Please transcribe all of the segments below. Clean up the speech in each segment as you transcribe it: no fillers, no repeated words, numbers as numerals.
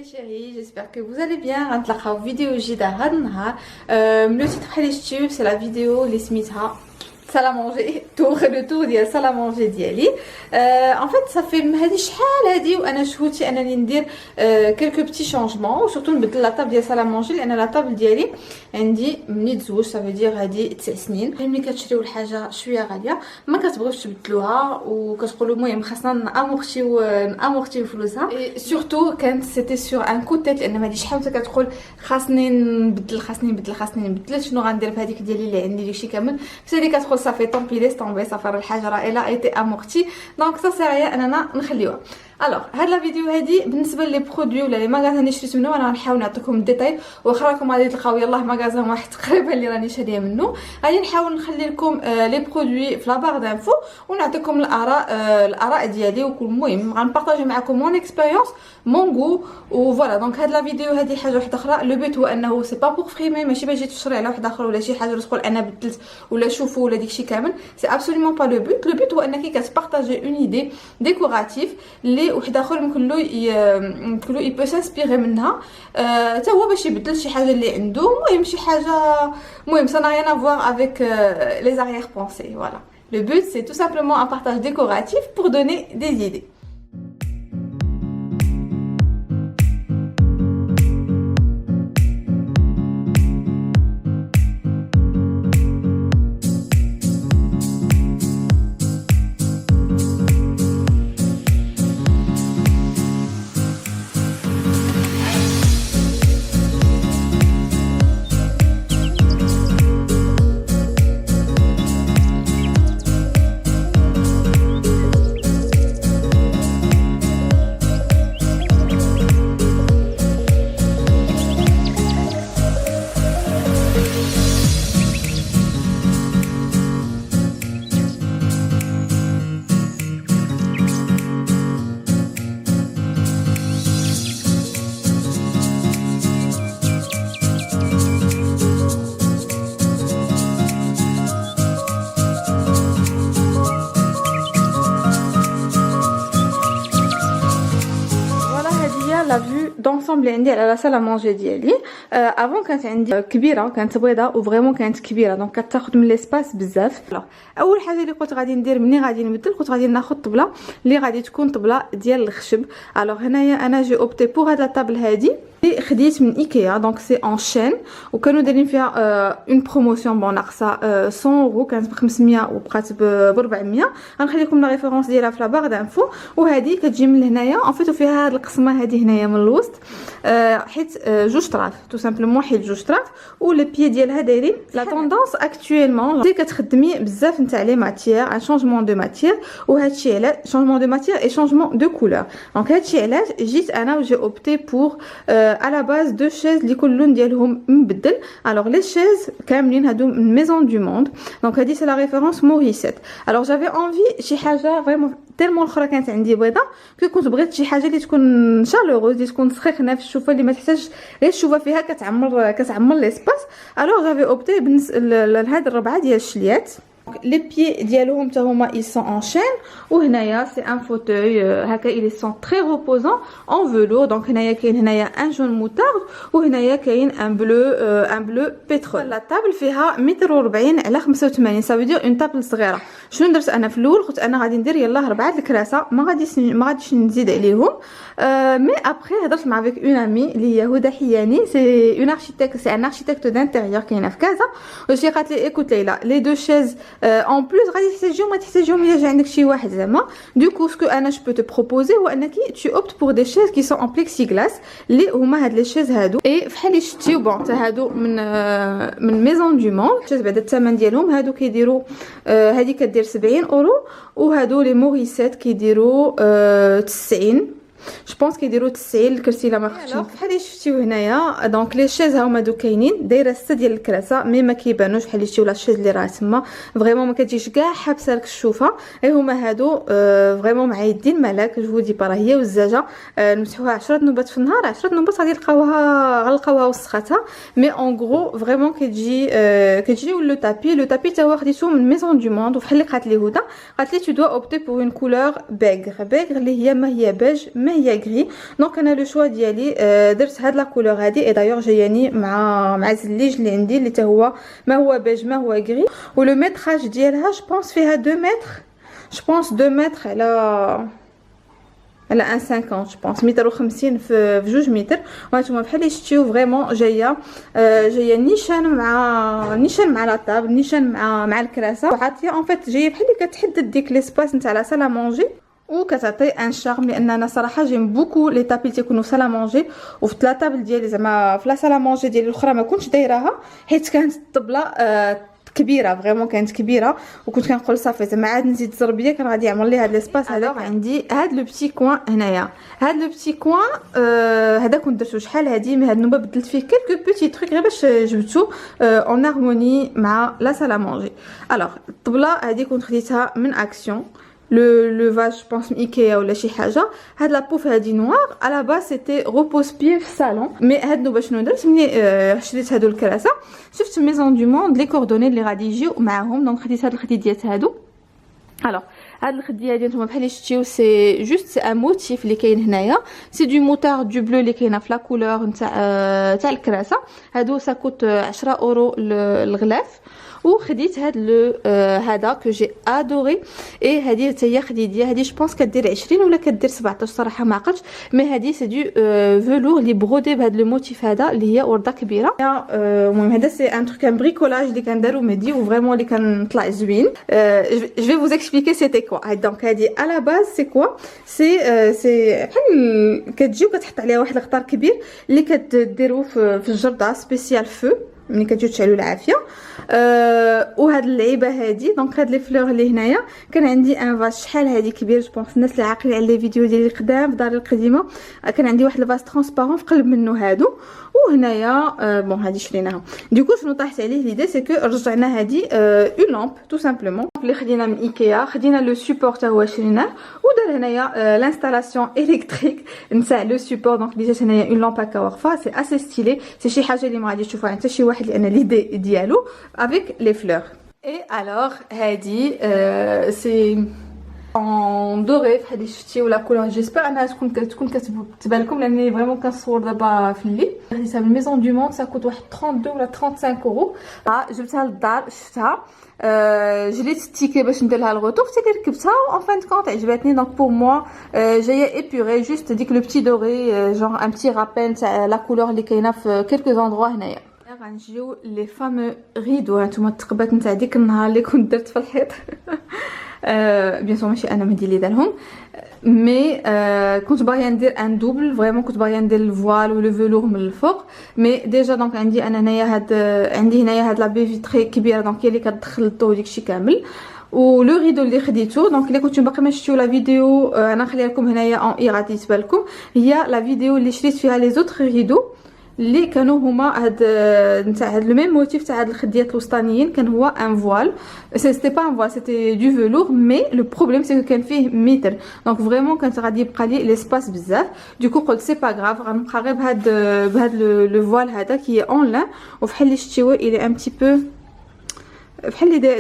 les chéris, j'espère que vous allez bien. غنتلاقاو في فيديو جديد هذا النهار. لو تيتر بحال شفتيو سي لا فيديو اللي سميتها salle à manger, le tour ديال salle à manger ديالي. En fait ça fait هذه شحال هذه وانا شهوتي انني ندير quelques petits changements وسورتو نبدل لا طابل ديال salle à manger لان لا طابل ديالي عندي ملي تزوج صافي هذه 9 سنين. ملي كتشريو الحاجه شويه غاليه ما كتبغيوش تبدلوها وكتقولوا المهم خاصنا نامورتيو فلوسها. سورتو كانت سيتي سور ان كو تيت لان ما هادي شحال كتقول خاصني نبدل شنو غندير بهذيك ديالي اللي عندي داكشي كامل. بس اللي كتقول صافي طومبي ليس طومبي صافي الحاجه راه الا ايتي امورتي دونك سا سي ريان اننا نخليوها. الوغ هاد لا فيديو هادي بالنسبه لي برودوي ولا لي ماغازان اللي شريت منهم انا غنحاول نعطيكم الديتاي واخا راكم غادي تلقاو يلاه ماغازان واحد تقريبا اللي راني شاريه منه. غادي نحاول نخلي لكم لي برودوي في لا بار دانفو ونعطيكم الاراء ديالي وكل المهم غنبارطاجي معكم مون اكسبيريونس مون غو وفوالا. دونك هاد لا فيديو هادي حاجه واحده اخرى. لو بوت هو انه سي با بور فريمي ماشي باش تشري على واحد اخر ولا شي حاجه تقول انا بدلت ولا شوفوا ولا داكشي كامل. سي ابسوليومون با لو بوت. لو بوت هو انك كتبارطاجي اون ايدي ديكوراتيف اللي واحد اخر يمكن له يبو سانسبيري منها حتى هو باش يبدل شي حاجه اللي عنده. المهم شي حاجه المهم ça n'a rien à voir avec les arrière-pensées. Voilà, le but c'est tout simplement un partage décoratif pour donner des idées. لا فيو دونسومبل عندي على لا سال مونجي ديالي. افون كانت عندي كبيره كانت بيضاء وفريمون كانت كبيره دونك كتاخذ من ليسباس بزاف. اول حاجه اللي قلت غادي ندير ملي غادي نبدل قلت غادي ناخذ طبله اللي غادي تكون طبله ديال الخشب. الوغ هنايا انا جي اوبتي بور هاد لا طابل هادي اللي خديت من ايكيا دونك سي اون شين وكانوا دايرين فيها اون بروموسيون بون ناقصه 100 اورو كانت ب 500 وبقات ب 400. غنخلي لكم لا ريفيرونس ديالها في لا بار دانفو. وهذه كتجي من هنايا اون فيت وفيها هاد القسمه هذه هنايا من الوسط حيت جوج طراف تو سامبلومون حيت جوج طراف ولي بيي ديالها دايرين. لا توندونس اكطويلمون سي كتخدمي بزاف نتاع لي ماتيير ان شونجمون دو ماتيير وهادشي علاش شونجمون دو ماتيير اي شونجمون دو كولور. دونك هادشي علاش جيت انا وجي اوبتي بور على باز دو شيز اللي كل لون ديالهم مبدل. الوغ لي شيز كاملين هادو من ميزون دو موند دونك هادي سي لا ريفيرونس موريسيت. الوغ جافي انفي شي حاجه فريمون تيرمون الاخرى كانت عندي بيضه كنت بغيت شي حاجه اللي تكون شالوروز اللي تكون سخينه في الشوفه اللي ما تحتاجش غير الشوفه فيها كتعمر ليسباس. الوغ جافي اوبتي بالنسبه لهاد الربعه ديال الشليات لي بيي ديالهم حتى هما ils sont en chaîne وهنايا سي ان فوتوي هكا ils sont très reposants en velours. دونك هنايا كاين هنايا ان جون موتارد وهنايا كاين ان بلو بترول. لا طابل فيها 140 على 85 سافو دير اون طابل صغيره. شنو درت انا في الاول قلت انا غادي ندير يلاه 4 الكراسه ما غاديش نزيد عليهم. مي ابري هضرت مع افيك اون امي اللي هي هدى حياني سي اون اركيتيكت سي ان اركيتيكت دانتيريور كاينه في كازا وشي قالت لي ايكوت ليلى لي دو شيز اون بلوس غادي تحتاجيهم ما تحتاجيهم الا جا عندك شي واحد زعما. دوكو سكو انا جو بو تو بروبوزي هو انك تو اوبت بور دي شيز كي سون ان بليكسي غلاس اللي هما هاد لي شيز هادو اي فحال اللي شفتيو بون حتى هادو من ميزون دو موند. شيز بعد الثمن ديالهم هادو كيديروا هادي كدير 70 اورو وهادو لي موريسيت كيديروا 90 جو بونس كيديروا 90 الكرسي لا ما خفتش بحال اللي شفتيو هنايا. دونك لي شيز هما دو كاينين دايره 6 ديال الكراسه مي ما كيبانوش بحال اللي شفتيو لا شيز اللي راه تما فريمون ما كتجيش كاع حابسه لك الشوفه. غير هما هادو فريمون معيدين مالك جو دي با هي والزاجه نمسحوها 10 نوبات في النهار 10 نوبات غادي غنلقاوها وسخاتها. مي اون غرو فريمون كتجي لو تابي تا هو خديتو من ميزون دو موند وفحال اللي قالت لي هدى قالت لي تو دو اوبتي بور اون كولور بيغ اللي هي ما هي بيج مي ما هي غري. دونك انا لو شوا ديالي درت هاد لا كولور هادي. اي دايوغ جاياني مع زليج اللي عندي اللي حتى هو ما هو بيج ما هو غري. ولو متراج ديالها جو بونس فيها 2 متر، جو بونس 2 متر على 1.50 جو بونس، متر وخمسين في 2 متر. وهانتوما بحال اللي شفتيو فريمون جايه نيشان مع لا طابل، نيشان مع الكراسه، وعاطيه اون فيت جايه بحال اللي كتحدد ديك ليسباس نتاع لا سالا مونجي، وكتعطي ان شارم. لان انا صراحه جيم بوكو لي طابل تيكونوا سالا مونجي، وفي لا طابل ديالي زعما في لا سالا مونجي ديالي الاخرى ما كنتش دايراها حيت كانت الطبله كبيره فريمون، كانت كبيره، وكنت كنقول صافي زعما عاد نزيد زربيه كان غادي يعمر لي هاد ليسباس هذا. عندي هاد لو بتي كوان هنايا، هاد لو بتي كوان هذا كنت درتو شحال هادي، مي هاد النوبه بدلت فيه كلكو بوتي تروك غير باش جبتو اون هارموني مع لا سالا مونجي. الوغ الطبله هادي كنت خديتها من اكسيون، لو فاج جو بونس من ايكيا ولا شي حاجه. هاد لا بوف هادي نوار على با سيتي روبوز بيي في الصالون. مي هاد النوبه شنو درت ملي شريت هادو الكراسه، شفت ميزون دو موند لي كوردوني اللي غادي يجيو معاهم، دونك خديت هاد الخديديات هادو. الوغ هاد الخديه هادي نتوما بحال اللي شفتيو سي جوست سي ان موتيف اللي كاين هنايا، سي دو موتار دو بلو اللي كاينه في لا كولور تاع الكراسه. هادو ساكوت 10 اورو الغلاف. وخديت هاد لو هذا كو جي ادوري. اي هذه حتى هي خديديه، هذه جو بونس كدير 20 ولا كدير 17 صراحه ما عقلتش. مي هذه سي دو فلور لي برودي بهذا لو موتيف هذا اللي هي ورده كبيره. المهم هذا سي ان تروك ان بريكولاج اللي كندارو ميدي وفريمون اللي كان طلع زوين. جو في فوز اكسبليكي سيتي كوا. دونك هذه على باز سي كوا سي بحال كتجي وكتحط عليها واحد الغطار كبير اللي كديرو في الجرده سبيسيال فو ملي كتجيو تشعلوا العافيه. وهاد اللعيبه هادي دونك هاد لي فلور اللي هنايا كان عندي ان فاز شحال هادي كبير. جو بونس الناس اللي عاقلين على لي فيديو ديالي القدام في داري القديمه كان عندي واحد الفاز ترونسبارون في قلب منه هادو. وهنايا بون هادي شريناها. دوكو شنو طاحت عليه ليدي سي كو رجعنا هادي اون لامب تو سامبلومون اللي خدينا من ايكيا. خدينا لو سيبور تا هو شريناه، ودار هنايا لانستالاسيون الكتريك نتاع لو سيبور. دونك ديجا هنايا اون لامب هكا واقفه، سي اسي ستيلي، سي شي حاجه اللي ما غاديش تشوفوها عند حتى شي واحد لان ليدي ديالو avec les fleurs. Et alors هادي سي en doré بحال اللي شفتي ولا كولور. جيسبر انها تكون كتبان لكم لاني فريمون كنصور دابا في الليل. خديتها من ميزون دو موند ساكوت واحد 32 ولا 35 اورو. جبتها للدار شفتها جريت التيكي باش ندير لها الغوتور حتى اللي ركبتها وان فان كونط عجبتني. دونك بور موا جايه ايبوري جوست ديك لو بتي دوري جونغ ان بتي رابيل تاع لا كولور اللي كاينه في كلكو زوندروا هنايا. غنجيو لي فامو ريدو. هانتوما التقبات نتاع ديك النهار اللي كنت درت في الحيط. بيان سور ماشي انا مهدي اللي دارهم، مي كنت باغيه ندير ان دوبل فريمون، كنت باغيه ندير الفوال ولو فلور من الفوق. مي ديجا دونك عندي انا هنايا هاد لا بي فيتري كبيره دونك هي اللي كتدخل الضو داكشي كامل. ولو ريدو اللي خديتو دونك اللي كنتو باقي ما شفتيو لا فيديو انا نخليها لكم هنايا اون اي غادي تبان لكم. هي لا فيديو اللي شريت فيها لي زوتر ريدو اللي كانوا هما هاد نتاع هاد لو ميم موتيف تاع هاد الخديات الوسطانيين. كان هو ان فوال، سيتي با ان فوال سيتي دو فلور. مي لو بروبليم سي كان فيه متر دونك فريمون كانت غادي يبقى لي ليسباس بزاف. دوكو قلت سي با غراف غنبقى غير بهاد لو فوال هذا كي اون لان. وفحال اللي شفتيوه الي ان بتي بو بحال اللي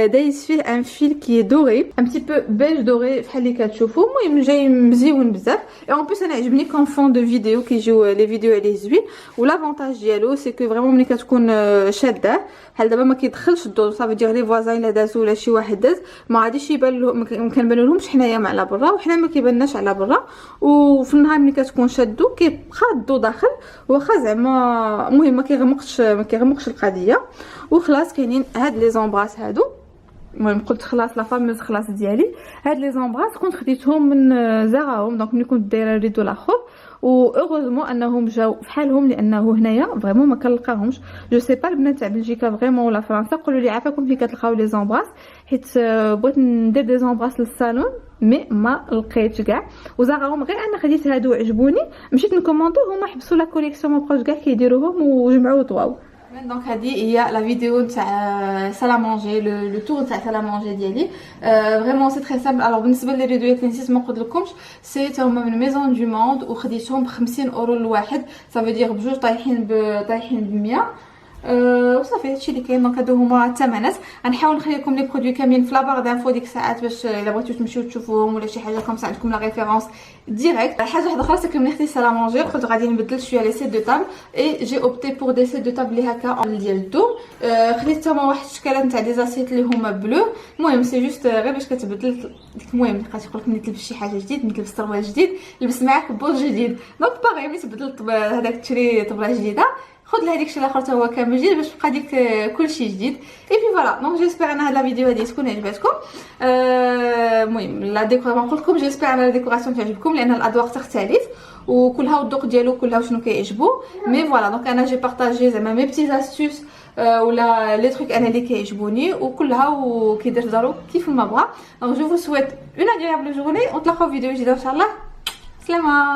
دايز فيه ان فيل كي دوري ان بتي بو بيج دوري بحال اللي كتشوفوا. المهم جاي مزيون بزاف. اي اون بليس انا عجبني كون فون دو فيديو كيجيو لي فيديو عليه زوين. ولافونتاج ديالو سي كو فريمون ملي كتكون شاده بحال دابا ما كيدخلش الضوء صافي دير لي فوازين لا دازو ولا شي واحد داز ما غاديش يبان لهم، ما كنبانو لهمش حنايا مع على برا وحنا ما كيبانناش على برا. وفي النهار ملي كتكون شادو كيبقى الضوء داخل واخا زعما المهم ما كيغمقش القضيه. وخلاص كاينين هاد لي زومبراس هادو. المهم قلت خلاص لا فاموز خلاص ديالي. هاد لي زومبراس كنت خديتهم من زاراهم دونك ملي كنت دايره الريدو الاخر. و اوغوزمون انهم جاو فحالهم لانه هنايا فريمون ما كنلقاهمش. جو سي با البنات تاع بلجيكا فريمون ولا فرنسا قولوا لي عافاكم فين كتلقاو لي زومبراس حيت بغيت ندير دي زومبراس للصالون مي ما لقيتش كاع. وزاراهم غير انا خديت هادو عجبوني مشيت نكوموندو هما حبسوا لا كوليكسيون ما بقاوش كاع كيديروهم وجمعوا طواو. دونك هذه هي لا فيديو تاع سالا مونجي لو تور تاع سالا مونجي ديالي. فريمون سي تري سامبل. الوغ بالنسبه للريدويات اللي نسيت ما نقول لكمش سي هما من ميزون دو موند وخديتهم ب 50 اورو الواحد. صافي دير بجوج طايحين ب 100. وصافي هادشي اللي كاين. دونك هادو هما الثمنات. غنحاول نخلي لكم لي برودوي كاملين في لابار دانفو ديك الساعات باش الا بغيتو تمشيو تشوفوهم ولا شي حاجه كومسا عندكم لا ريفيرونس ديريكت. حاجه واحده اخرى سكو ملي خديت سالا مونجير قلت غادي نبدل شويه لي سيت دو تابل اي جي اوبتي بور دي سيت دو تابل لي هكا ديال الدوم. خديت تما واحد الشكاله نتاع دي زاسيت اللي هما بلو. المهم سي جوست غير باش كتبدل ديك. المهم بقيت يقول لك ملي تلبس شي حاجه جديد، ملي تلبس طروال جديد لبس معاك بوط جديد. دونك باغي ملي تبدل هذاك تشري طبله جديده خذ لها ديك الشيء الاخر حتى هو كامل جديد باش تبقى ديك كلشي جديد. اي بي فوالا. دونك جيسبر ان هاد لا فيديو هادي تكون عجبتكم. المهم لا ديكوراسيون نقول لكم جيسبر ان لا ديكوراسيون تعجبكم لان الادوار تختلف وكلها والذوق ديالو كلها وشنو كيعجبو. مي فوالا دونك انا جي بارطاجي زعما مي بتي استوس ولا لي تروك انا اللي كيعجبوني وكلها وكيدير في دارو كيف ما بغا. دونك جو فو سويت اون اغريابل جورني ونتلاقاو في فيديو جديده ان شاء الله. سلامه.